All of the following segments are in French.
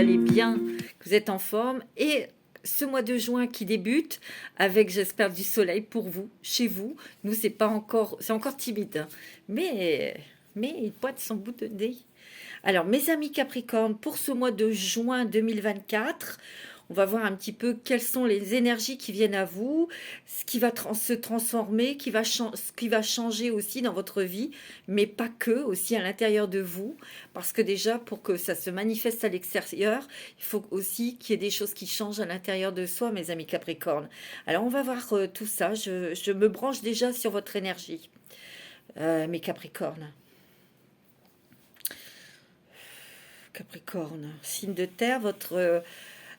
allez bien, que vous êtes en forme. Et ce mois de juin qui débute avec, j'espère, du soleil pour vous, chez vous. Nous, c'est pas encore, c'est encore timide, hein. mais il pointe son bout de nez. Alors, mes amis Capricorne, pour ce mois de juin 2024, on va voir un petit peu quelles sont les énergies qui viennent à vous, ce qui va se transformer, ce qui va changer aussi dans votre vie, mais pas que, aussi à l'intérieur de vous. Parce que déjà, pour que ça se manifeste à l'extérieur, il faut aussi qu'il y ait des choses qui changent à l'intérieur de soi, mes amis Capricorne. Alors, on va voir tout ça. Je me branche déjà sur votre énergie, mes Capricornes. Capricorne, signe de terre,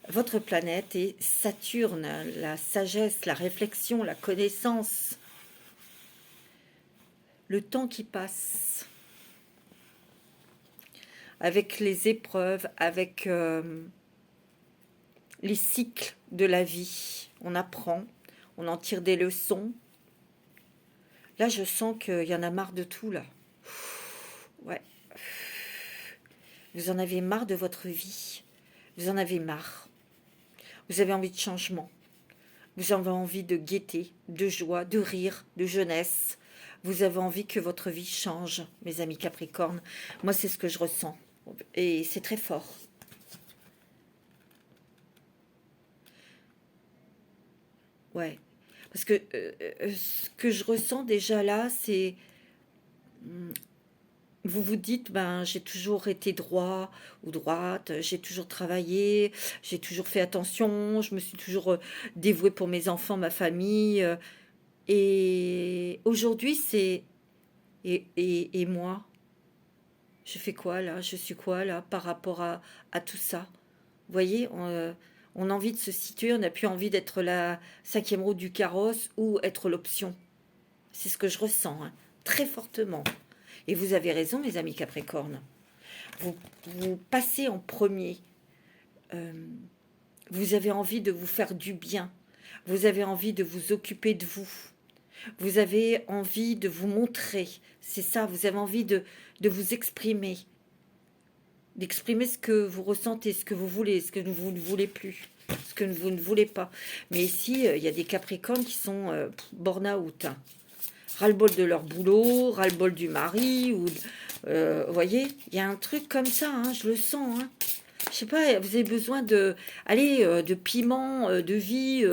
votre planète est Saturne, la sagesse, la réflexion, la connaissance, le temps qui passe, avec les épreuves, avec les cycles de la vie. On apprend, on en tire des leçons. Là, je sens qu'il y en a marre de tout, là. Ouais. Vous en avez marre de votre vie. Vous en avez marre. Vous avez envie de changement. Vous avez envie de gaieté, de joie, de rire, de jeunesse. Vous avez envie que votre vie change, mes amis Capricorne. Moi, c'est ce que je ressens. Et c'est très fort. Ouais. Parce que ce que je ressens déjà là, c'est... Vous vous dites, ben, j'ai toujours été droit ou droite, j'ai toujours travaillé, j'ai toujours fait attention, je me suis toujours dévouée pour mes enfants, ma famille. Et aujourd'hui, c'est... Et moi, je fais quoi là? Je suis quoi là par rapport à tout ça? Vous voyez, on a envie de se situer, on n'a plus envie d'être la cinquième roue du carrosse ou être l'option. C'est ce que je ressens, hein, très fortement. Et vous avez raison, mes amis Capricorne. Vous, vous passez en premier. Euh, vous avez envie de vous faire du bien. Vous avez envie de vous occuper de vous. Vous avez envie de vous montrer. C'est ça, vous avez envie de vous exprimer. D'exprimer ce que vous ressentez, ce que vous voulez, ce que vous ne voulez plus, ce que vous ne voulez pas. Mais ici, il y a des Capricornes qui sont burn-out, hein. Ras-le-bol de leur boulot, ras-le-bol du mari, ou vous voyez, il y a un truc comme ça, hein, je le sens, hein. Je sais pas, vous avez besoin de, allez, de piment, de vie,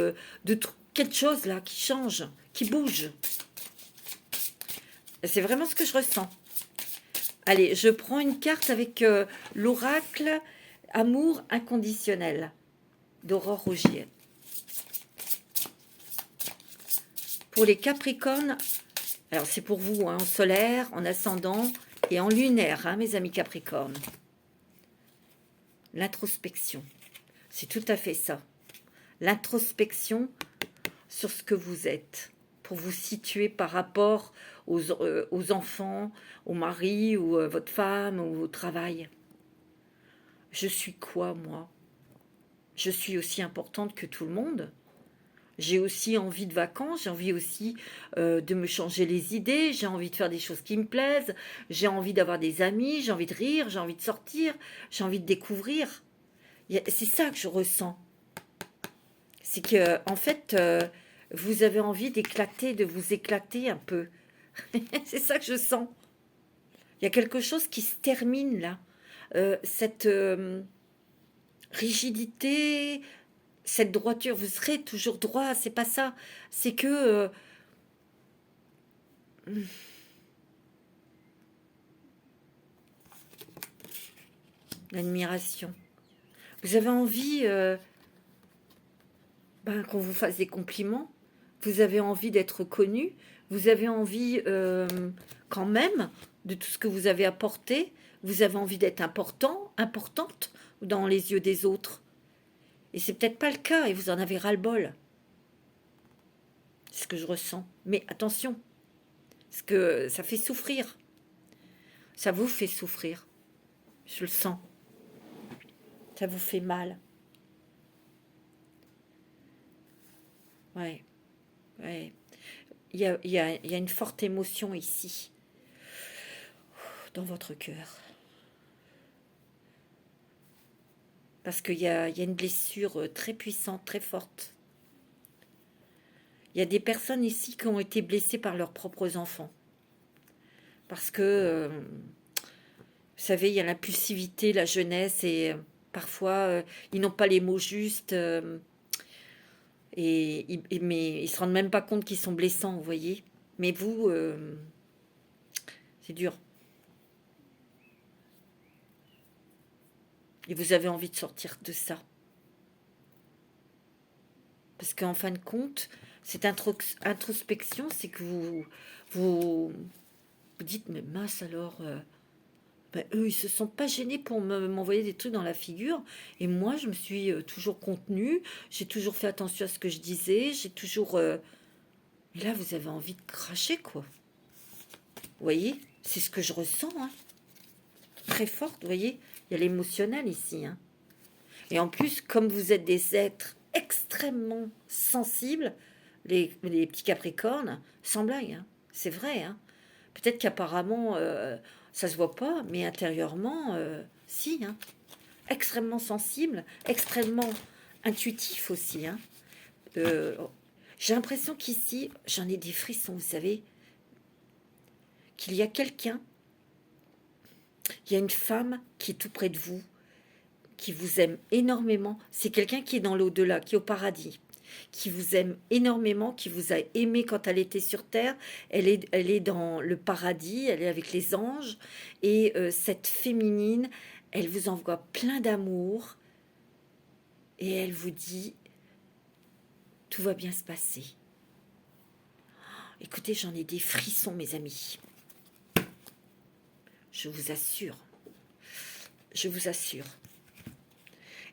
quelque chose là qui change, qui bouge. C'est vraiment ce que je ressens. Allez, je prends une carte avec l'oracle Amour inconditionnel d'Aurore Augier. Pour les Capricornes, alors c'est pour vous, hein, en solaire, en ascendant et en lunaire, hein, mes amis Capricornes. L'introspection, c'est tout à fait ça. L'introspection sur ce que vous êtes, pour vous situer par rapport aux enfants, au mari ou votre femme ou au travail. Je suis quoi, moi? Je suis aussi importante que tout le monde. J'ai aussi envie de vacances, j'ai envie aussi de me changer les idées, j'ai envie de faire des choses qui me plaisent, j'ai envie d'avoir des amis, j'ai envie de rire, j'ai envie de sortir, j'ai envie de découvrir. C'est ça que je ressens. C'est que, en fait, vous avez envie d'éclater, de vous éclater un peu. C'est ça que je sens. Il y a quelque chose qui se termine là. Cette rigidité, cette droiture, vous serez toujours droit, c'est pas ça. C'est que l'admiration. Vous avez envie qu'on vous fasse des compliments. Vous avez envie d'être connu. Vous avez envie quand même de tout ce que vous avez apporté. Vous avez envie d'être important, importante dans les yeux des autres. Et c'est peut-être pas le cas et vous en avez ras-le-bol. C'est ce que je ressens. Mais attention, parce que ça fait souffrir. Ça vous fait souffrir. Je le sens. Ça vous fait mal. Ouais. Ouais. Il y a une forte émotion ici, dans votre cœur. Parce qu'il y a une blessure très puissante, très forte. Il y a des personnes ici qui ont été blessées par leurs propres enfants. Parce que, vous savez, il y a l'impulsivité, la jeunesse, et parfois, ils n'ont pas les mots justes, mais ils se rendent même pas compte qu'ils sont blessants, vous voyez. Mais vous, c'est dur. Et vous avez envie de sortir de ça. Parce qu'en fin de compte, cette introspection, c'est que vous, vous dites, mais mince alors, ben, eux, ils se sont pas gênés pour m'envoyer des trucs dans la figure. Et moi, je me suis toujours contenue, j'ai toujours fait attention à ce que je disais, j'ai toujours... Et là, vous avez envie de cracher, quoi. Vous voyez? C'est ce que je ressens, hein. Très forte, vous voyez? Il y a l'émotionnel ici, hein. Et en plus, comme vous êtes des êtres extrêmement sensibles, les petits capricornes, sans blague, hein, c'est vrai, hein. Peut-être qu'apparemment, ça se voit pas, mais intérieurement, si, hein. Extrêmement sensible, extrêmement intuitif aussi, hein. Euh, j'ai l'impression qu'ici, j'en ai des frissons, vous savez, qu'il y a quelqu'un, il y a une femme qui est tout près de vous, qui vous aime énormément. C'est quelqu'un qui est dans l'au-delà, qui est au paradis, qui vous aime énormément, qui vous a aimé quand elle était sur terre. Elle est dans le paradis, elle est avec les anges. Et cette féminine, elle vous envoie plein d'amour et elle vous dit, tout va bien se passer. Écoutez, j'en ai des frissons, mes amis. Je vous assure. Je vous assure.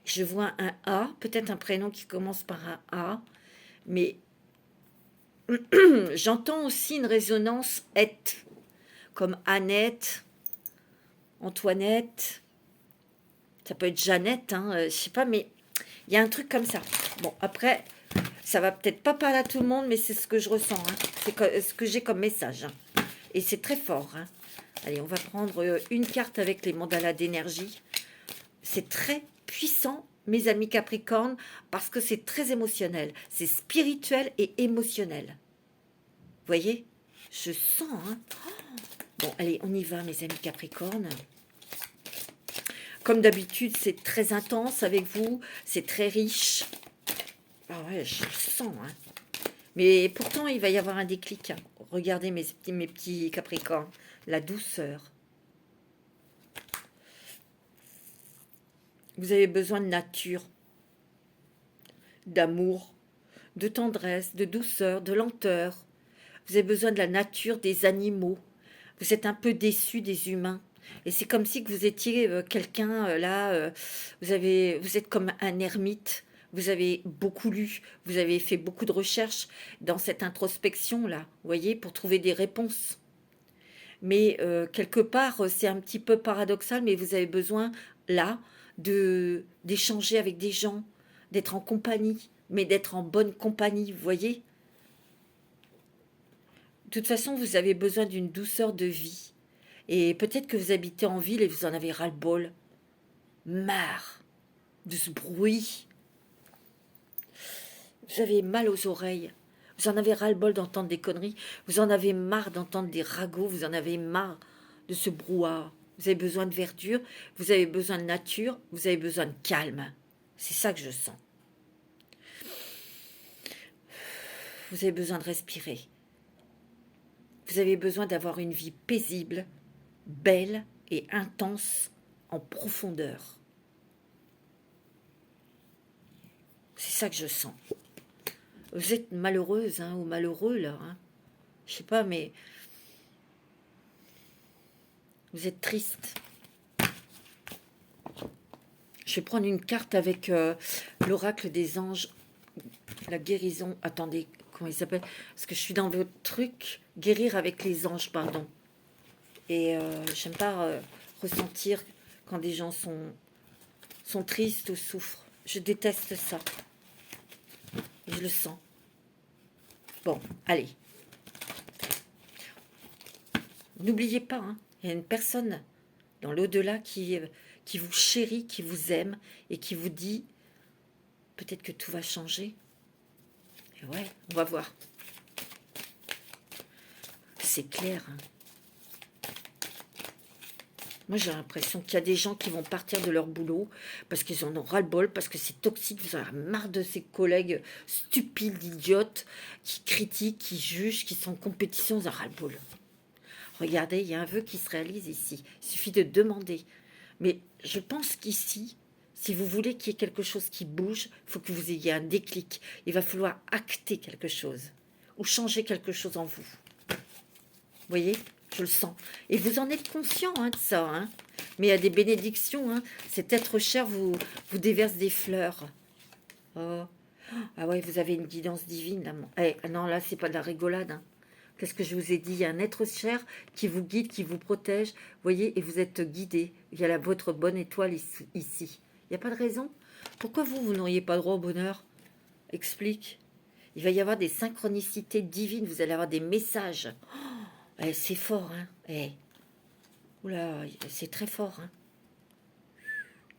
Je vois un A, peut-être un prénom qui commence par un A, mais j'entends aussi une résonance et, comme Annette, Antoinette, ça peut être Jeannette, hein, je sais pas, mais il y a un truc comme ça. Bon, après, ça va peut-être pas parler à tout le monde, mais c'est ce que je ressens, hein. C'est ce que j'ai comme message, hein. Et c'est très fort, hein. Allez, on va prendre une carte avec les mandalas d'énergie. C'est très puissant, mes amis Capricorne, parce que c'est très émotionnel. C'est spirituel et émotionnel. Vous voyez? Je sens, hein. Bon, allez, on y va, mes amis Capricorne. Comme d'habitude, c'est très intense avec vous. C'est très riche. Ah ouais, je le sens, hein. Mais pourtant, il va y avoir un déclic, hein. Regardez mes petits Capricornes. La douceur. Vous avez besoin de nature, d'amour, de tendresse, de douceur, de lenteur. Vous avez besoin de la nature, des animaux. Vous êtes un peu déçu des humains. Et c'est comme si que vous étiez quelqu'un, là, vous êtes comme un ermite. Vous avez beaucoup lu, vous avez fait beaucoup de recherches dans cette introspection-là, vous voyez, pour trouver des réponses. Mais quelque part, c'est un petit peu paradoxal, mais vous avez besoin, là, d'échanger avec des gens, d'être en compagnie, mais d'être en bonne compagnie, vous voyez. De toute façon, vous avez besoin d'une douceur de vie. Et peut-être que vous habitez en ville et vous en avez ras-le-bol. Marre de ce bruit. Vous avez mal aux oreilles. Vous en avez ras-le-bol d'entendre des conneries. Vous en avez marre d'entendre des ragots. Vous en avez marre de ce brouhaha. Vous avez besoin de verdure. Vous avez besoin de nature. Vous avez besoin de calme. C'est ça que je sens. Vous avez besoin de respirer. Vous avez besoin d'avoir une vie paisible, belle et intense en profondeur. C'est ça que je sens. Vous êtes malheureuse, hein, ou malheureux, là. Hein. Je sais pas, mais vous êtes triste. Je vais prendre une carte avec l'oracle des anges, la guérison. Attendez, comment il s'appelle? Parce que je suis dans votre truc, guérir avec les anges, pardon. Et j'aime pas ressentir quand des gens sont tristes ou souffrent. Je déteste ça. Je le sens. Bon, allez. N'oubliez pas, hein, il y a une personne dans l'au-delà qui qui vous chérit, qui vous aime et qui vous dit peut-être que tout va changer. Et ouais, on va voir. C'est clair. Hein. Moi, j'ai l'impression qu'il y a des gens qui vont partir de leur boulot parce qu'ils en ont ras-le-bol, parce que c'est toxique. Vous en avez marre de ces collègues stupides, idiotes, qui critiquent, qui jugent, qui sont en compétition. Vous en avez ras-le-bol. Regardez, il y a un vœu qui se réalise ici. Il suffit de demander. Mais je pense qu'ici, si vous voulez qu'il y ait quelque chose qui bouge, il faut que vous ayez un déclic. Il va falloir acter quelque chose ou changer quelque chose en vous. Vous voyez ? Je le sens. Et vous en êtes conscient hein, de ça. Hein. Mais il y a des bénédictions. Hein. Cet être cher vous déverse des fleurs. Oh. Ah ouais, vous avez une guidance divine. Là. Ah non, là, c'est pas de la rigolade. Hein. Qu'est-ce que je vous ai dit? Il y a un être cher qui vous guide, qui vous protège. Vous voyez, et vous êtes guidé. Il y a votre bonne étoile ici. Il n'y a pas de raison. Pourquoi vous n'auriez pas droit au bonheur? Explique. Il va y avoir des synchronicités divines. Vous allez avoir des messages. C'est fort, hein. Oula, c'est très fort, hein.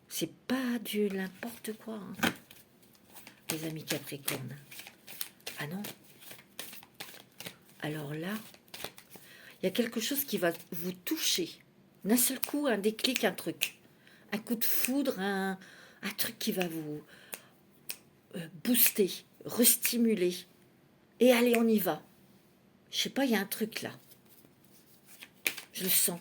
C'est pas du n'importe quoi, hein. Les amis Capricorne. Ah non. Alors là, il y a quelque chose qui va vous toucher. D'un seul coup, un déclic, un truc. Un coup de foudre, un truc qui va vous booster, restimuler. Et allez, on y va. Je sais pas, il y a un truc là. Je le sens.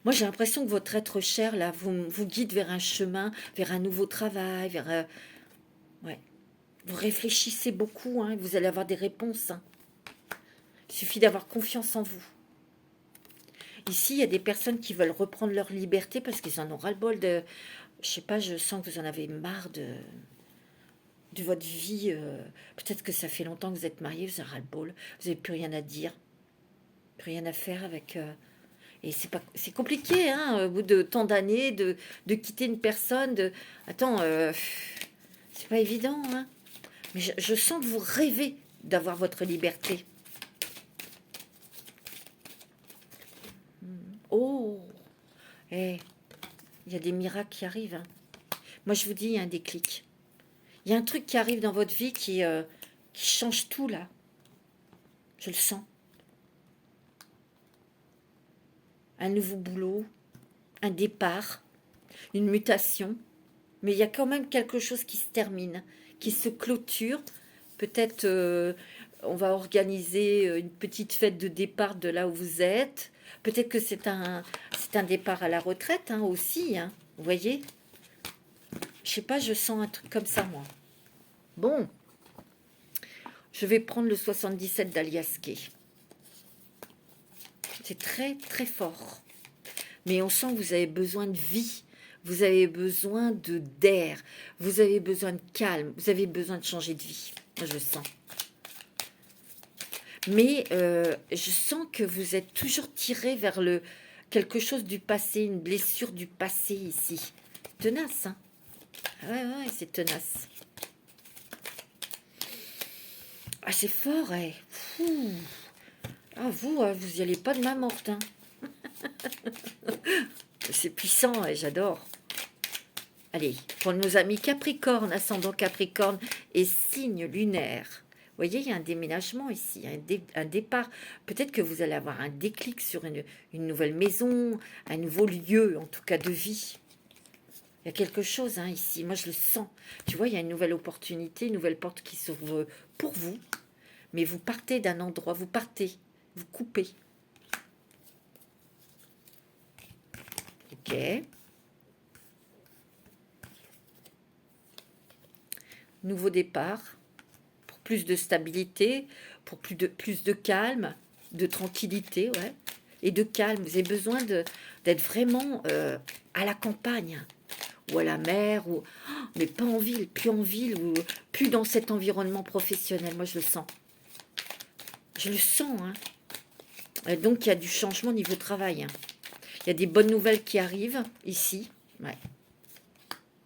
Moi, j'ai l'impression que votre être cher, là, vous guide vers un chemin, vers un nouveau travail, vers... ouais. Vous réfléchissez beaucoup, hein, vous allez avoir des réponses. Hein. Il suffit d'avoir confiance en vous. Ici, il y a des personnes qui veulent reprendre leur liberté parce qu'ils en ont ras-le-bol de... Je sais pas, je sens que vous en avez marre de votre vie. Peut-être que ça fait longtemps que vous êtes mariés, vous avez ras-le-bol. Vous n'avez plus rien à dire. Plus rien à faire avec... Et c'est compliqué, hein, au bout de tant d'années, de quitter une personne. Attends, c'est pas évident, hein. Mais je sens que vous rêvez d'avoir votre liberté. Oh, il y a des miracles qui arrivent. Hein. Moi, je vous dis, il y a un déclic. Il y a un truc qui arrive dans votre vie qui change tout, là. Je le sens. Un nouveau boulot, un départ, une mutation. Mais il y a quand même quelque chose qui se termine, qui se clôture. Peut-être on va organiser une petite fête de départ de là où vous êtes. Peut-être que c'est un départ à la retraite hein, aussi. Hein, vous voyez? Je sais pas, je sens un truc comme ça, moi. Bon. Je vais prendre le 77 d'Aliasqué. C'est très, très fort. Mais on sent que vous avez besoin de vie. Vous avez besoin d'air. Vous avez besoin de calme. Vous avez besoin de changer de vie. Moi, je le sens. Mais je sens que vous êtes toujours tiré vers quelque chose du passé, une blessure du passé ici. Tenace, hein? Ouais, c'est tenace. Ah, c'est fort, hein? Fou. Ah, vous y allez pas de main morte, hein? C'est puissant, ouais, j'adore. Allez, pour nos amis Capricorne, ascendant Capricorne et signe lunaire. Vous voyez, il y a un déménagement ici, un départ. Peut-être que vous allez avoir un déclic sur une nouvelle maison, un nouveau lieu, en tout cas de vie. Il y a quelque chose hein, ici, moi je le sens. Tu vois, il y a une nouvelle opportunité, une nouvelle porte qui s'ouvre pour vous. Mais vous partez d'un endroit, vous coupez. Ok. Nouveau départ, pour plus de stabilité, pour plus de calme, de tranquillité, ouais. Et de calme. Vous avez besoin d'être vraiment à la campagne, ou à la mer, mais pas en ville, ou plus dans cet environnement professionnel. Moi, je le sens. Je le sens, hein. Et donc, il y a du changement au niveau travail. Hein. Il y a des bonnes nouvelles qui arrivent ici. Ouais.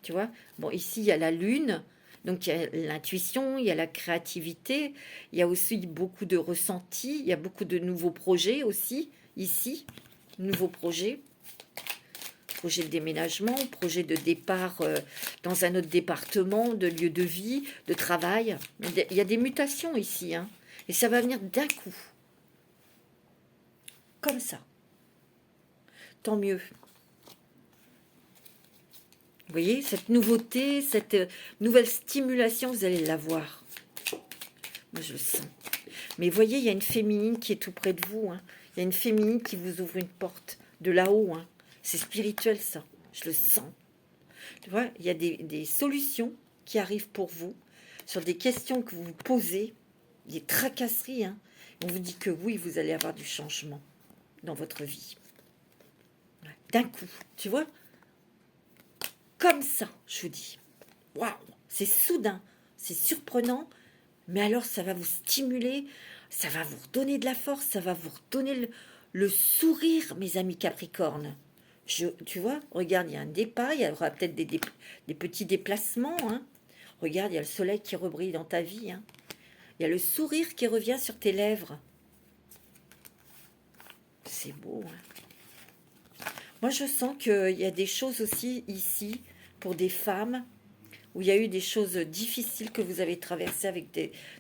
Tu vois? Bon, ici, il y a la lune. Donc, il y a l'intuition, il y a la créativité. Il y a aussi beaucoup de ressentis. Il y a beaucoup de nouveaux projets aussi, ici. Nouveaux projets. projet de déménagement, projet de départ dans un autre département, de lieu de vie, de travail. Il y a des mutations ici, hein, et ça va venir d'un coup, comme ça. Tant mieux. Vous voyez, cette nouveauté, cette nouvelle stimulation, vous allez l'avoir. Moi, je le sens. Mais vous voyez, il y a une féminine qui est tout près de vous. Hein. Il y a une féminine qui vous ouvre une porte de là-haut. Hein. C'est spirituel, ça. Je le sens. Tu vois, il y a des solutions qui arrivent pour vous sur des questions que vous vous posez, des tracasseries. Hein. On vous dit que oui, vous allez avoir du changement dans votre vie. D'un coup, tu vois, comme ça, je vous dis. Waouh, c'est soudain, c'est surprenant, mais alors ça va vous stimuler, ça va vous redonner de la force, ça va vous redonner le sourire, mes amis Capricornes. Tu vois, regarde, il y a un départ, il y aura peut-être des petits déplacements. Hein. Regarde, il y a le soleil qui rebrille dans ta vie. Hein. Il y a le sourire qui revient sur tes lèvres. C'est beau. Hein. Moi, je sens qu'il y a des choses aussi ici pour des femmes où il y a eu des choses difficiles que vous avez traversées avec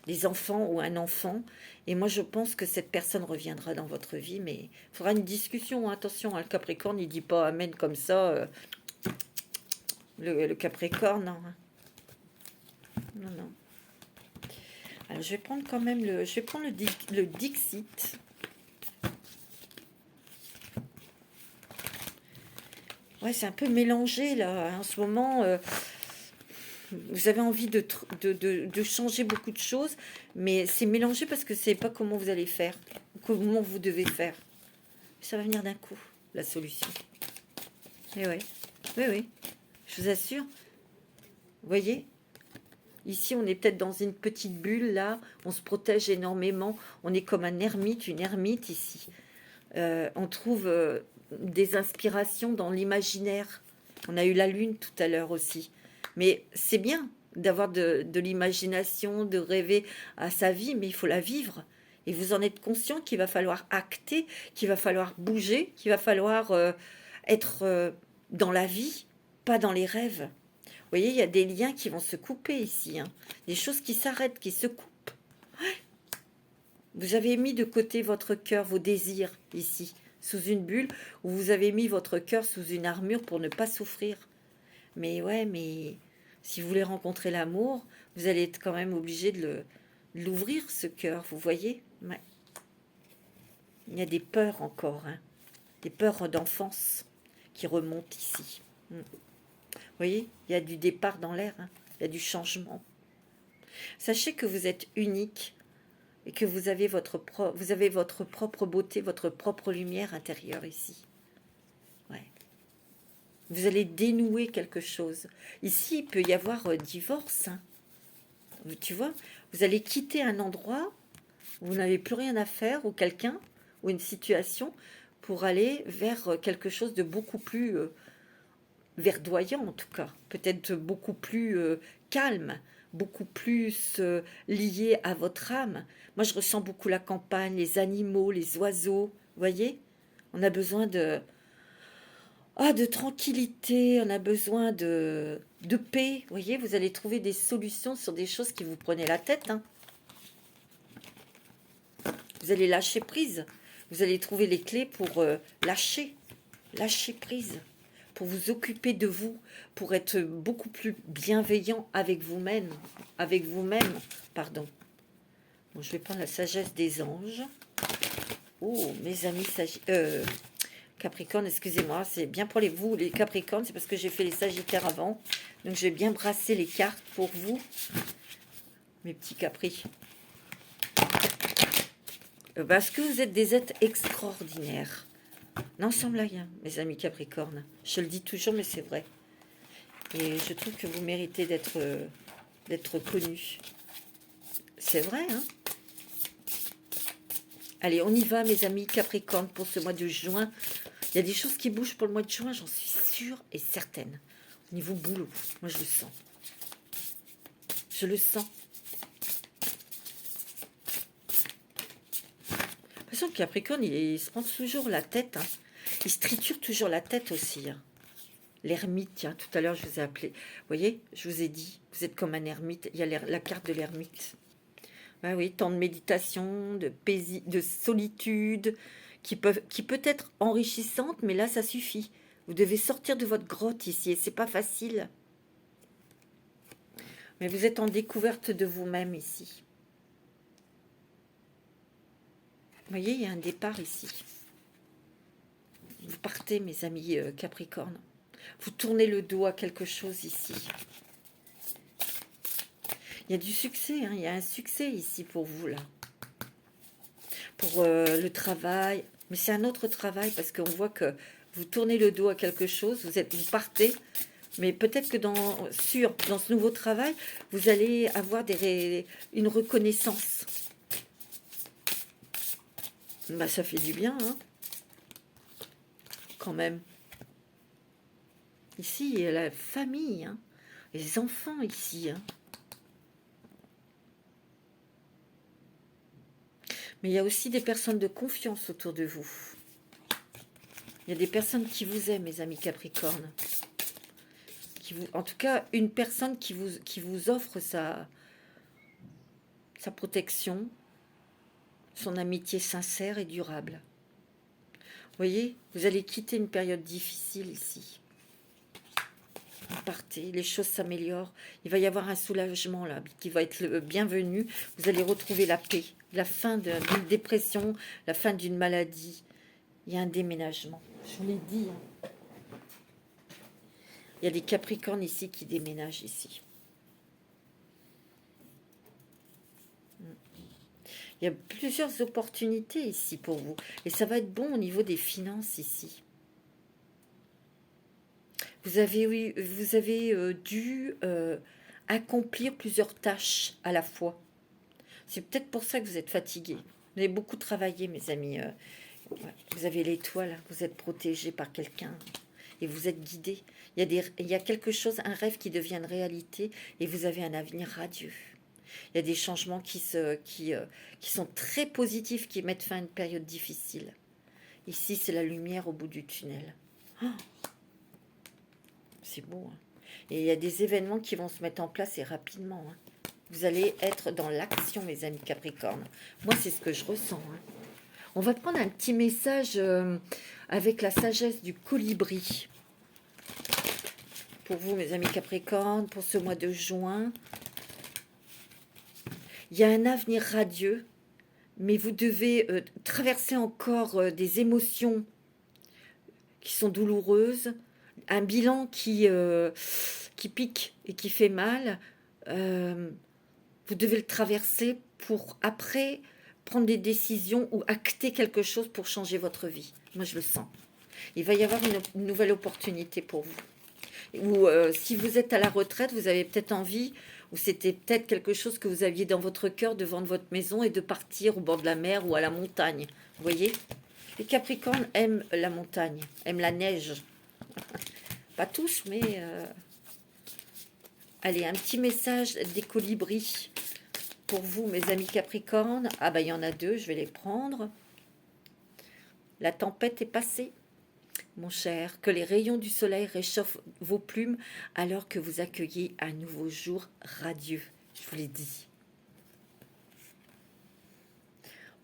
des enfants ou un enfant. Et moi, je pense que cette personne reviendra dans votre vie, mais il faudra une discussion. Hein. Attention, hein, le Capricorne, il ne dit pas Amen comme ça. Le Capricorne, non. Non, non. Alors, je vais prendre quand même le Dixit. Ouais, c'est un peu mélangé, là. En ce moment... vous avez envie de changer beaucoup de choses, mais c'est mélangé parce que c'est pas comment vous allez faire, comment vous devez faire. Ça va venir d'un coup, la solution. Et oui, oui, oui, je vous assure. Vous voyez, ici, on est peut-être dans une petite bulle, là, on se protège énormément, on est comme un ermite, une ermite ici. On trouve des inspirations dans l'imaginaire. On a eu la lune tout à l'heure aussi. Mais c'est bien d'avoir de l'imagination, de rêver à sa vie, mais il faut la vivre. Et vous en êtes conscient qu'il va falloir acter, qu'il va falloir bouger, qu'il va falloir être dans la vie, pas dans les rêves. Vous voyez, il y a des liens qui vont se couper ici, hein. Des choses qui s'arrêtent, qui se coupent. Ouais. Vous avez mis de côté votre cœur, vos désirs ici, sous une bulle, où vous avez mis votre cœur sous une armure pour ne pas souffrir. Mais ouais, mais si vous voulez rencontrer l'amour, vous allez être quand même obligé de l'ouvrir, ce cœur, vous voyez. Ouais. Il y a des peurs encore, hein. Des peurs d'enfance qui remontent ici. Vous voyez, il y a du départ dans l'air, hein. Il y a du changement. Sachez que vous êtes unique et que vous avez votre propre beauté, votre propre lumière intérieure ici. Ouais. Vous allez dénouer quelque chose. Ici, il peut y avoir divorce. Hein. Tu vois, vous allez quitter un endroit où vous n'avez plus rien à faire, ou quelqu'un, ou une situation, pour aller vers quelque chose de beaucoup plus verdoyant, en tout cas. Peut-être beaucoup plus calme, beaucoup plus lié à votre âme. Moi, je ressens beaucoup la campagne, les animaux, les oiseaux. Vous voyez, on a besoin de tranquillité, on a besoin de paix. Vous voyez, vous allez trouver des solutions sur des choses qui vous prenaient la tête. Hein. Vous allez lâcher prise. Vous allez trouver les clés pour lâcher prise, pour vous occuper de vous, pour être beaucoup plus bienveillant avec vous-même, pardon. Bon, je vais prendre la sagesse des anges. Oh, mes amis Capricorne, excusez-moi, c'est bien pour vous, les Capricornes, c'est parce que j'ai fait les Sagittaires avant. Donc, je vais bien brasser les cartes pour vous, mes petits Capris. Parce que vous êtes des êtres extraordinaires. N'ensemble rien, mes amis Capricornes. Je le dis toujours, mais c'est vrai. Et je trouve que vous méritez d'être connus. C'est vrai, hein? Allez, on y va, mes amis Capricorne, pour ce mois de juin. Il y a des choses qui bougent pour le mois de juin, j'en suis sûre et certaine. Au niveau boulot, moi je le sens. Je le sens. De toute façon, le Capricorne, il se prend toujours la tête. Hein. Il se triture toujours la tête aussi. Hein. L'ermite, tiens, tout à l'heure, je vous ai appelé. Vous voyez, je vous ai dit, vous êtes comme un ermite. Il y a la carte de l'ermite. Ah oui, temps de méditation, de solitude, qui peut être enrichissante, mais là, ça suffit. Vous devez sortir de votre grotte ici, et c'est pas facile. Mais vous êtes en découverte de vous-même ici. Vous voyez, il y a un départ ici. Vous partez, mes amis Capricorne. Vous tournez le dos à quelque chose ici. Il y a du succès, hein, il y a un succès ici pour vous, là. Pour le travail. Mais c'est un autre travail, parce qu'on voit que vous tournez le dos à quelque chose, vous partez, mais peut-être que dans ce nouveau travail, vous allez avoir une reconnaissance. Bah, ça fait du bien, hein, quand même. Ici, il y a la famille, hein, les enfants ici. Hein. Mais il y a aussi des personnes de confiance autour de vous. Il y a des personnes qui vous aiment, mes amis Capricorne. En tout cas, une personne qui vous offre sa protection, son amitié sincère et durable. Vous voyez, vous allez quitter une période difficile ici. Vous partez, les choses s'améliorent. Il va y avoir un soulagement là, qui va être le bienvenu. Vous allez retrouver la paix, la fin d'une dépression, la fin d'une maladie. Il y a un déménagement. Je vous l'ai dit. Hein. Il y a des Capricornes ici qui déménagent ici. Il y a plusieurs opportunités ici pour vous. Et ça va être bon au niveau des finances ici. Vous avez dû accomplir plusieurs tâches à la fois. C'est peut-être pour ça que vous êtes fatigué. Vous avez beaucoup travaillé, mes amis. Vous avez l'étoile, vous êtes protégé par quelqu'un. Et vous êtes guidé. Il y a quelque chose, un rêve qui devient une réalité. Et vous avez un avenir radieux. Il y a des changements qui sont très positifs, qui mettent fin à une période difficile. Ici, c'est la lumière au bout du tunnel. Oh, c'est beau. Hein. Et il y a des événements qui vont se mettre en place et rapidement. Hein. Vous allez être dans l'action, mes amis Capricorne. Moi, c'est ce que je ressens. Hein. On va prendre un petit message avec la sagesse du colibri. Pour vous, mes amis Capricorne, pour ce mois de juin. Il y a un avenir radieux, mais vous devez traverser encore des émotions qui sont douloureuses, un bilan qui pique et qui fait mal. Vous devez le traverser pour après prendre des décisions ou acter quelque chose pour changer votre vie. Moi, je le sens. Il va y avoir une nouvelle opportunité pour vous. Ou si vous êtes à la retraite, vous avez peut-être envie, ou c'était peut-être quelque chose que vous aviez dans votre cœur de vendre votre maison et de partir au bord de la mer ou à la montagne. Vous voyez ? Les Capricornes aiment la montagne, aiment la neige. Pas tous, mais... Allez, un petit message des colibris pour vous, mes amis Capricornes. Ah ben, il y en a deux, je vais les prendre. La tempête est passée. Mon cher, que les rayons du soleil réchauffent vos plumes alors que vous accueillez un nouveau jour radieux. Je vous l'ai dit.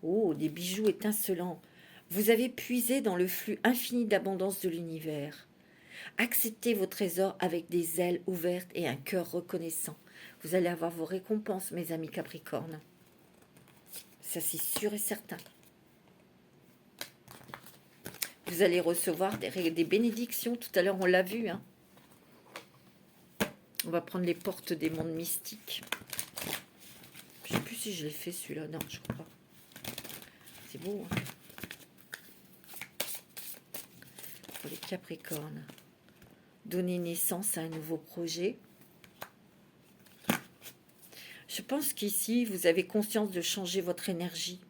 Oh, des bijoux étincelants. Vous avez puisé dans le flux infini d'abondance de l'univers. Acceptez vos trésors avec des ailes ouvertes et un cœur reconnaissant. Vous allez avoir vos récompenses, mes amis Capricornes. Ça, c'est sûr et certain. Vous allez recevoir des bénédictions. Tout à l'heure, on l'a vu. Hein. On va prendre les portes des mondes mystiques. Je ne sais plus si je l'ai fait, celui-là. Non, je crois pas. C'est beau. Hein. Pour les Capricornes. Donner naissance à un nouveau projet. Je pense qu'ici, vous avez conscience de changer votre énergie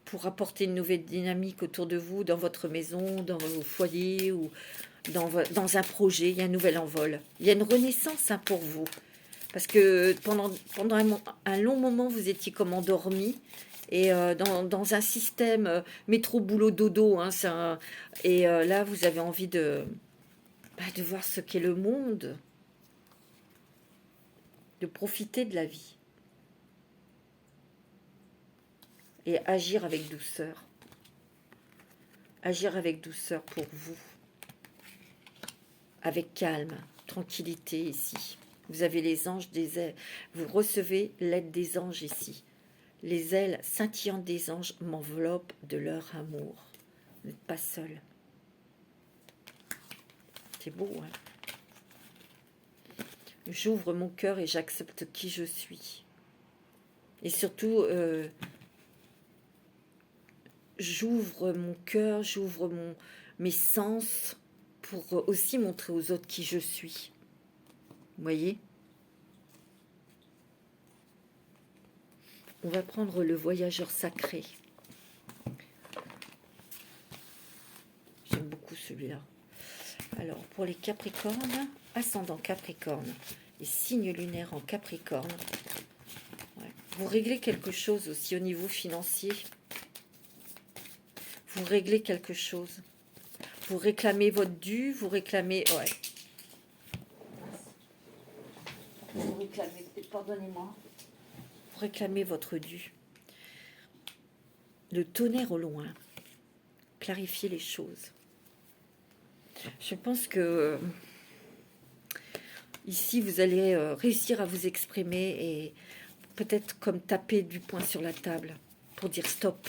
pour apporter une nouvelle dynamique autour de vous, dans votre maison, dans vos foyers ou dans un projet. Il y a un nouvel envol. Il y a une renaissance hein, pour vous. Parce que pendant un long moment, vous étiez comme endormi et dans un système métro, boulot, dodo. Hein, et là, vous avez envie de de voir ce qu'est le monde, de profiter de la vie et agir avec douceur. Agir avec douceur pour vous, avec calme, tranquillité ici. Vous avez les anges des ailes, vous recevez l'aide des anges ici. Les ailes scintillantes des anges m'enveloppent de leur amour. Vous n'êtes pas seul. C'est beau, hein? J'ouvre mon cœur et j'accepte qui je suis. Et surtout, j'ouvre mon cœur, j'ouvre mes sens pour aussi montrer aux autres qui je suis. Vous voyez? On va prendre le voyageur sacré. J'aime beaucoup celui-là. Alors, pour les Capricornes, ascendant Capricorne et signe lunaire en Capricorne, ouais. Vous réglez quelque chose aussi au niveau financier. Vous réglez quelque chose. Vous réclamez votre dû, vous réclamez... Ouais. Vous réclamez... Pardonnez-moi. Vous réclamez votre dû. Le tonnerre au loin. Clarifier les choses. Je pense que... ici, vous allez réussir à vous exprimer et peut-être comme taper du poing sur la table pour dire stop.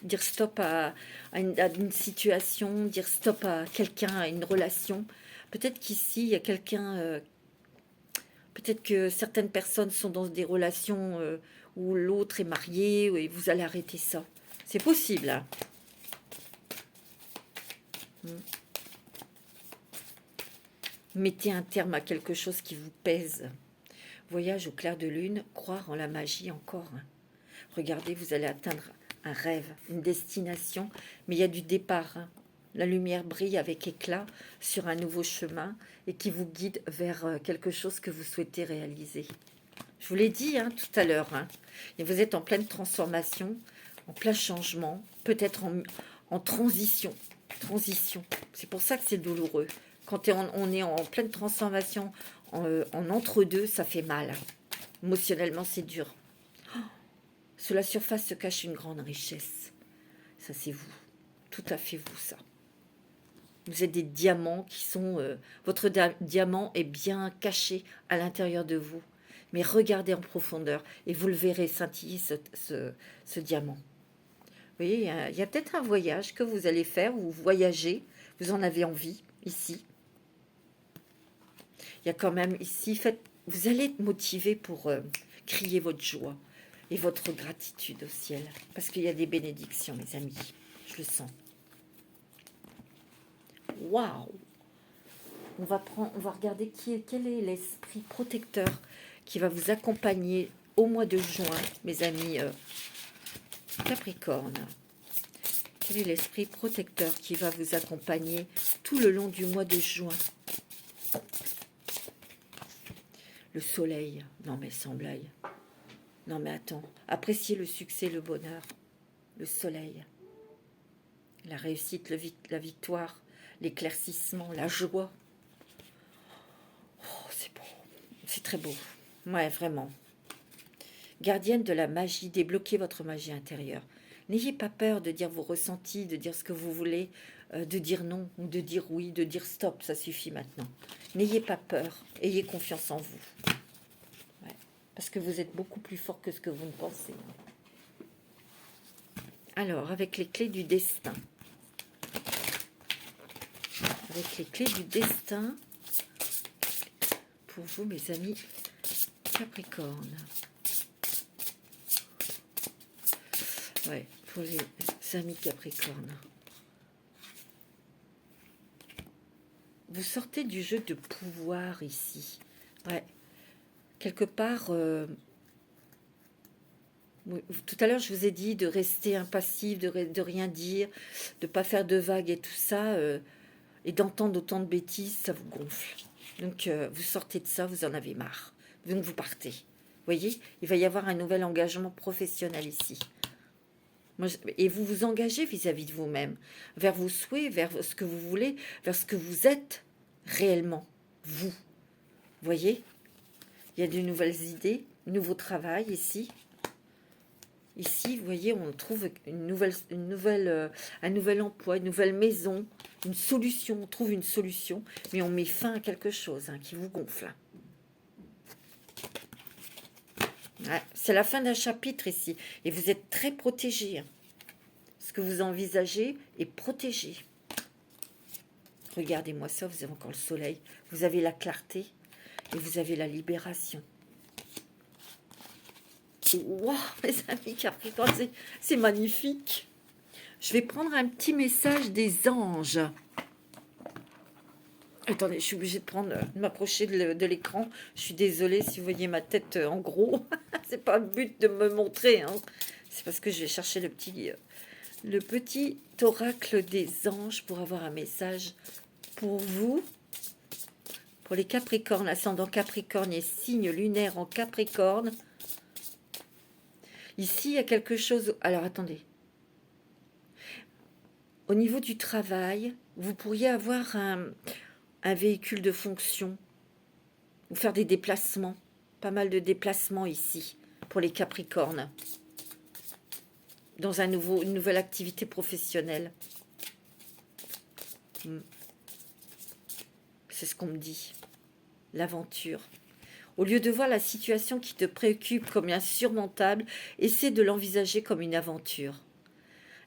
Dire stop à une situation, dire stop à quelqu'un, à une relation. Peut-être qu'ici, il y a quelqu'un... peut-être que certaines personnes sont dans des relations où l'autre est marié et vous allez arrêter ça. C'est possible, hein. Mettez un terme à quelque chose qui vous pèse. Voyage au clair de lune, croire en la magie encore. Hein. Regardez, vous allez atteindre un rêve, une destination, mais il y a du départ. Hein. La lumière brille avec éclat sur un nouveau chemin et qui vous guide vers quelque chose que vous souhaitez réaliser. Je vous l'ai dit hein, tout à l'heure, hein, et vous êtes en pleine transformation, en plein changement, peut-être en transition. Transition. C'est pour ça que c'est douloureux. Quand on est en pleine transformation, en entre-deux, ça fait mal. Émotionnellement, c'est dur. Sous la surface se cache une grande richesse. Ça, c'est vous. Tout à fait vous, ça. Vous êtes des diamants qui sont... votre diamant est bien caché à l'intérieur de vous. Mais regardez en profondeur et vous le verrez scintiller ce diamant. Vous voyez, il y a peut-être un voyage que vous allez faire, ou vous voyagez, vous en avez envie, ici. Il y a quand même ici, vous allez être motivé pour crier votre joie et votre gratitude au ciel. Parce qu'il y a des bénédictions, mes amis. Je le sens. Waouh! On va regarder quel est l'esprit protecteur qui va vous accompagner au mois de juin, mes amis Capricorne. Quel est l'esprit protecteur qui va vous accompagner tout le long du mois de juin? Le soleil. Non mais sans blague. Non mais attends. Appréciez le succès, le bonheur. Le soleil. La réussite, la victoire, l'éclaircissement, la joie. Oh, c'est beau. C'est très beau. Ouais, vraiment. Gardienne de la magie, débloquez votre magie intérieure. N'ayez pas peur de dire vos ressentis, de dire ce que vous voulez, de dire non, ou de dire oui, de dire stop, ça suffit maintenant. N'ayez pas peur, ayez confiance en vous. Ouais, parce que vous êtes beaucoup plus fort que ce que vous ne pensez. Alors, avec les clés du destin. Avec les clés du destin, pour vous, mes amis Capricorne. Ouais, pour les amis Capricorne. Vous sortez du jeu de pouvoir ici. Ouais. Quelque part, tout à l'heure, je vous ai dit de rester impassif, de rien dire, de ne pas faire de vagues et tout ça, et d'entendre autant de bêtises, ça vous gonfle. Donc, vous sortez de ça, vous en avez marre. Donc, vous partez. Vous voyez, il va y avoir un nouvel engagement professionnel ici. Et vous vous engagez vis-à-vis de vous-même, vers vos souhaits, vers ce que vous voulez, vers ce que vous êtes réellement, vous. Voyez, il y a de nouvelles idées, nouveau travail ici. Ici, vous voyez, on trouve un nouvel emploi, une nouvelle maison, une solution. On trouve une solution, mais on met fin à quelque chose qui vous gonfle. Ouais, c'est la fin d'un chapitre ici. Et vous êtes très protégé. Ce que vous envisagez est protégé. Regardez-moi ça, vous avez encore le soleil. Vous avez la clarté et vous avez la libération. Waouh, mes amis Capricorne, c'est magnifique. Je vais prendre un petit message des anges. Attendez, je suis obligée de m'approcher de l'écran. Je suis désolée si vous voyez ma tête en gros. C'est pas le but de me montrer. C'est parce que je vais chercher le petit oracle des anges pour avoir un message pour vous. Pour les Capricornes, ascendant Capricorne et signe lunaire en Capricorne. Ici, il y a quelque chose... Alors, attendez. Au niveau du travail, vous pourriez avoir un véhicule de fonction ou faire des déplacements. Pas mal de déplacements ici pour les Capricornes. Dans une nouvelle activité professionnelle. C'est ce qu'on me dit. L'aventure. Au lieu de voir la situation qui te préoccupe comme insurmontable, essaie de l'envisager comme une aventure.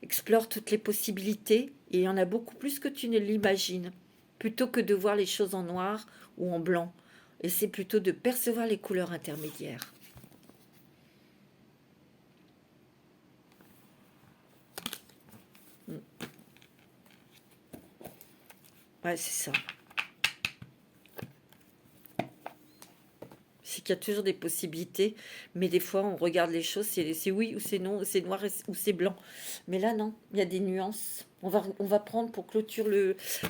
Explore toutes les possibilités, et il y en a beaucoup plus que tu ne l'imagines. Plutôt que de voir les choses en noir ou en blanc, essaie plutôt de percevoir les couleurs intermédiaires. Ouais, c'est ça. C'est qu'il y a toujours des possibilités, mais des fois, on regarde les choses, c'est oui ou c'est non, c'est noir ou c'est blanc. Mais là, non, il y a des nuances. On va prendre pour clôture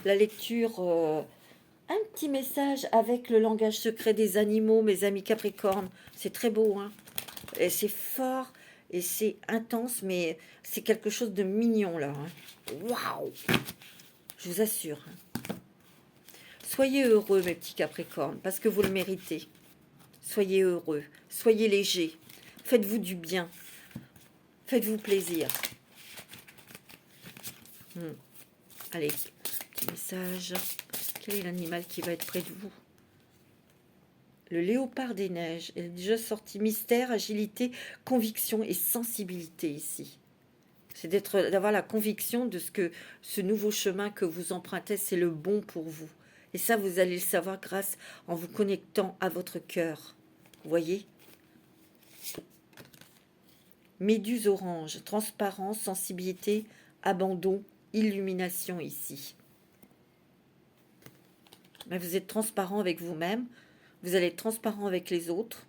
la lecture un petit message avec le langage secret des animaux, mes amis Capricorne. C'est très beau, et c'est fort, et c'est intense, mais c'est quelque chose de mignon, là. Waouh! Je vous assure. Soyez heureux, mes petits Capricornes, parce que vous le méritez. Soyez heureux, soyez légers, faites-vous du bien, faites-vous plaisir. Allez, petit message. Quel est l'animal qui va être près de vous? Le léopard des neiges. Il est déjà sorti. Mystère, agilité, conviction et sensibilité ici. C'est d'avoir la conviction de ce nouveau chemin que vous empruntez, c'est le bon pour vous. Et ça, vous allez le savoir en vous connectant à votre cœur. Vous voyez? Méduse orange, transparence, sensibilité, abandon, illumination ici. Mais vous êtes transparent avec vous-même, vous allez être transparent avec les autres.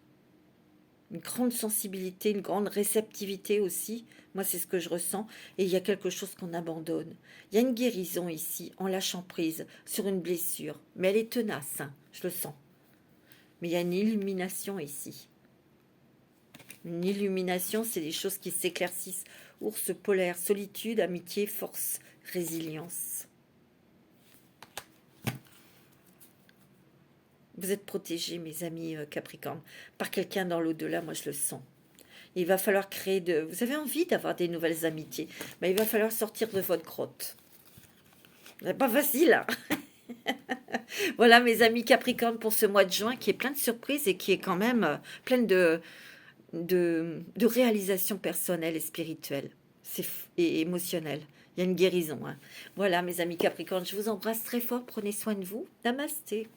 Une grande sensibilité, une grande réceptivité aussi. Moi, c'est ce que je ressens. Et il y a quelque chose qu'on abandonne. Il y a une guérison ici, en lâchant prise, sur une blessure. Mais elle est tenace, je le sens. Mais il y a une illumination ici. Une illumination, c'est des choses qui s'éclaircissent. Ours polaire, solitude, amitié, force, résilience. Vous êtes protégés, mes amis Capricorne, par quelqu'un dans l'au-delà, moi je le sens. Il va falloir Vous avez envie d'avoir des nouvelles amitiés, mais il va falloir sortir de votre grotte. C'est pas facile, Voilà, mes amis Capricorne, pour ce mois de juin, qui est plein de surprises et qui est quand même plein de réalisations personnelles et spirituelles et émotionnelles. Il y a une guérison. Voilà, mes amis Capricorne, je vous embrasse très fort. Prenez soin de vous. Namasté.